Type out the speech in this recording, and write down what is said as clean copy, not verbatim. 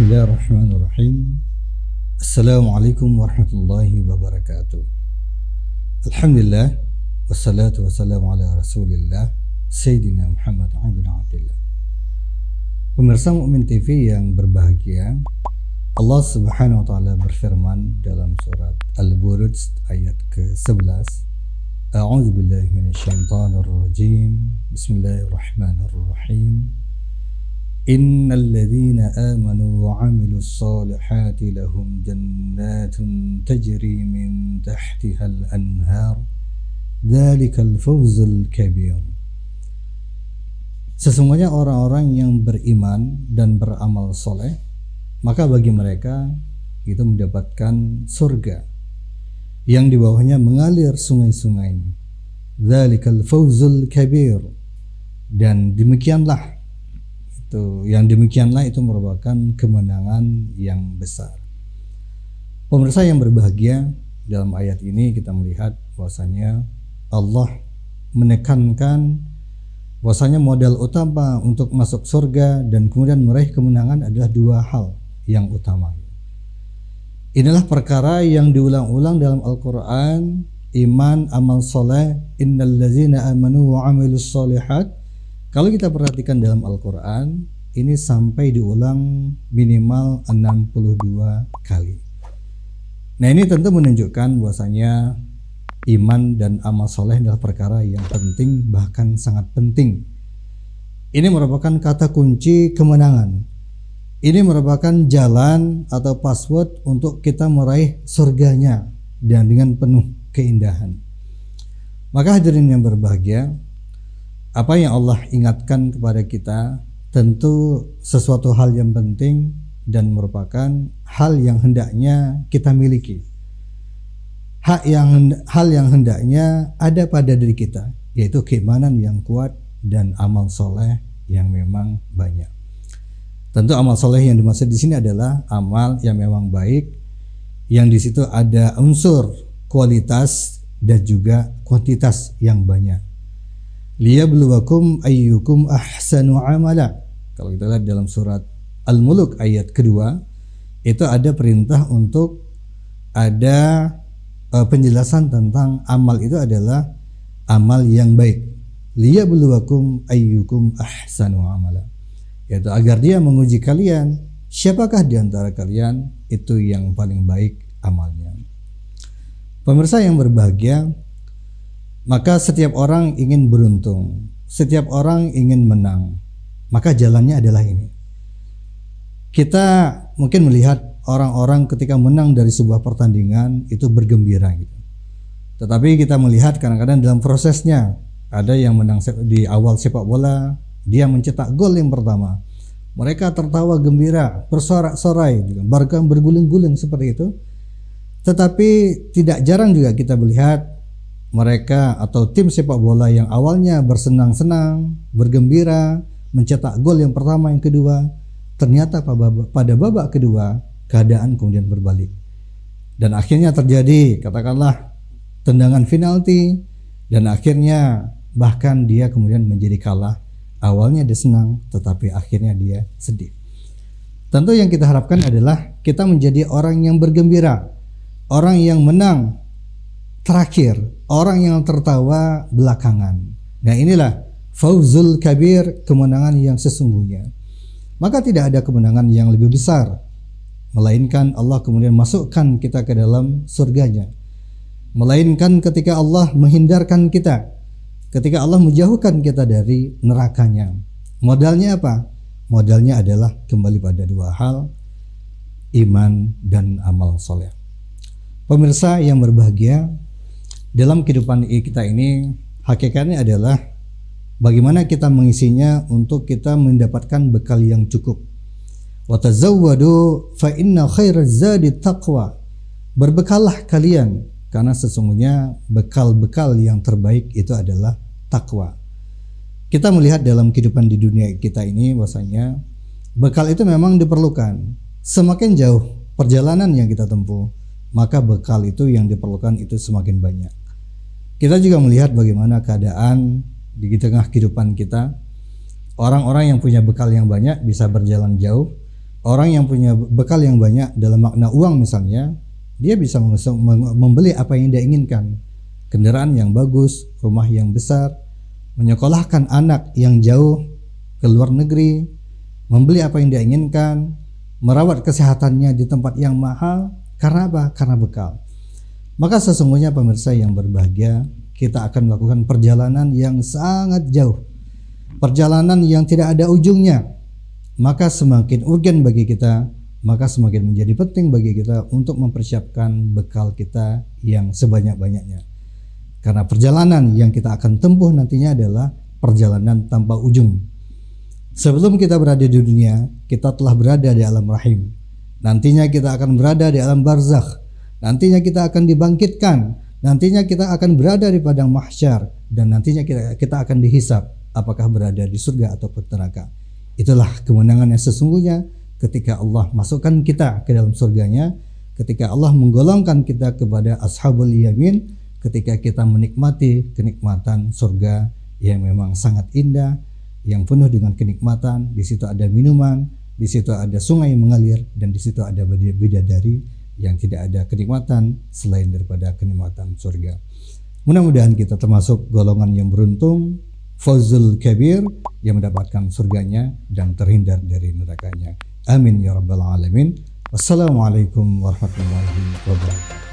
Bismillahirrahmanirrahim. Assalamualaikum warahmatullahi wabarakatuh. Alhamdulillah, wassalatu wassalamu ala rasulillah Sayyidina Muhammad bin Abdullah. Pemirsa Mukmin TV yang berbahagia, Allah Subhanahu wa taala berfirman dalam surat Al-Buruj ayat ke-11. A'udzu billahi minasyaitonir rajim. Bismillahirrahmanirrahim. Innal ladzina amanu wa 'amilus solihati lahum jannatun tajri min tahtihal anhar. Dzalikal fawzul kabir. Sesungguhnya orang-orang yang beriman dan beramal soleh, maka bagi mereka itu mendapatkan surga yang di bawahnya mengalir sungai-sungai. Dzalikal fawzul kabir. Dan demikianlah itu merupakan kemenangan yang besar. Pemirsa yang berbahagia, dalam ayat ini kita melihat bahwasanya Allah menekankan bahwasanya modal utama untuk masuk surga dan kemudian meraih kemenangan adalah dua hal yang utama. Inilah perkara yang diulang-ulang dalam Al-Quran: iman, amal soleh. Innal ladzina amanu wa 'amilus solihat. Kalau kita perhatikan dalam Al-Quran, ini sampai diulang minimal 62 kali. Nah, ini tentu menunjukkan bahwasanya iman dan amal soleh adalah perkara yang penting, bahkan sangat penting. Ini merupakan kata kunci kemenangan. Ini merupakan jalan atau password untuk kita meraih surganya dan dengan penuh keindahan. Maka hadirin yang berbahagia, apa yang Allah ingatkan kepada kita tentu sesuatu hal yang penting dan merupakan hal yang hendaknya kita miliki. Hal yang hendaknya ada pada diri kita, yaitu keimanan yang kuat dan amal soleh yang memang banyak. Tentu amal soleh yang dimaksud di sini adalah amal yang memang baik, yang di situ ada unsur kualitas dan juga kuantitas yang banyak. Liyabluwakum ayyukum ahsanu amala. Kalau kita lihat dalam surat Al-Mulk ayat kedua, itu ada perintah untuk ada penjelasan tentang amal itu adalah amal yang baik. Liyabluwakum ayyukum ahsanu amala, yaitu agar dia menguji kalian, siapakah di antara kalian itu yang paling baik amalnya. Pemirsa yang berbahagia, maka setiap orang ingin beruntung, setiap orang ingin menang, maka jalannya adalah ini. Kita mungkin melihat orang-orang ketika menang dari sebuah pertandingan itu bergembira gitu. Tetapi kita melihat kadang-kadang dalam prosesnya ada yang menang di awal sepak bola, dia mencetak gol yang pertama. Mereka tertawa gembira, bersorak-sorai, bahkan berguling-guling seperti itu. Tetapi tidak jarang juga kita melihat mereka atau tim sepak bola yang awalnya bersenang-senang, bergembira, mencetak gol yang pertama, yang kedua, ternyata pada babak kedua keadaan kemudian berbalik. Dan akhirnya terjadi katakanlah tendangan penalti, dan akhirnya bahkan dia kemudian menjadi kalah. Awalnya dia senang, tetapi akhirnya dia sedih. Tentu yang kita harapkan adalah kita menjadi orang yang bergembira, orang yang menang terakhir, orang yang tertawa belakangan. Nah, inilah fawzul kabir, kemenangan yang sesungguhnya. Maka tidak ada kemenangan yang lebih besar melainkan Allah kemudian masukkan kita ke dalam surganya, melainkan ketika Allah menghindarkan kita, ketika Allah menjauhkan kita dari nerakanya. Modalnya apa? Modalnya adalah kembali pada dua hal, iman dan amal soleh. Pemirsa yang berbahagia, dalam kehidupan kita ini hakikatnya adalah bagaimana kita mengisinya untuk kita mendapatkan bekal yang cukup. Wa tazawwadu fa inna khairaz zadi taqwa. Berbekallah kalian, karena sesungguhnya bekal-bekal yang terbaik itu adalah takwa. Kita melihat dalam kehidupan di dunia kita ini bahwasanya bekal itu memang diperlukan. Semakin jauh perjalanan yang kita tempuh, maka bekal itu yang diperlukan itu semakin banyak. Kita juga melihat bagaimana keadaan di tengah kehidupan kita. Orang-orang yang punya bekal yang banyak bisa berjalan jauh, Orang yang punya bekal yang banyak dalam makna uang misalnya, dia bisa membeli apa yang dia inginkan. Kendaraan yang bagus, rumah yang besar, menyekolahkan anak yang jauh ke luar negeri, membeli apa yang dia inginkan, merawat kesehatannya di tempat yang mahal. Karena apa? Karena bekal. Maka sesungguhnya pemirsa yang berbahagia, kita akan melakukan perjalanan yang sangat jauh, perjalanan yang tidak ada ujungnya. Maka semakin urgen bagi kita, maka semakin menjadi penting bagi kita untuk mempersiapkan bekal kita yang sebanyak-banyaknya. Karena perjalanan yang kita akan tempuh nantinya adalah perjalanan tanpa ujung. Sebelum kita berada di dunia, kita telah berada di alam rahim. Nantinya kita akan berada di alam barzakh. Nantinya kita akan dibangkitkan. Nantinya kita akan berada di padang mahsyar. Dan nantinya kita akan dihisab apakah berada di surga ataupun neraka. Itulah kemenangan yang sesungguhnya ketika Allah masukkan kita ke dalam surganya, ketika Allah menggolongkan kita kepada ashabul yamin, ketika kita menikmati kenikmatan surga yang memang sangat indah, yang penuh dengan kenikmatan. Di situ ada minuman, di situ ada sungai yang mengalir, dan di situ ada bidadari yang tidak ada kenikmatan selain daripada kenikmatan surga. Mudah-mudahan kita termasuk golongan yang beruntung, fawzul kabir, yang mendapatkan surganya dan terhindar dari nerakanya. Amin ya rabbal alamin. Wassalamualaikum warahmatullahi wabarakatuh.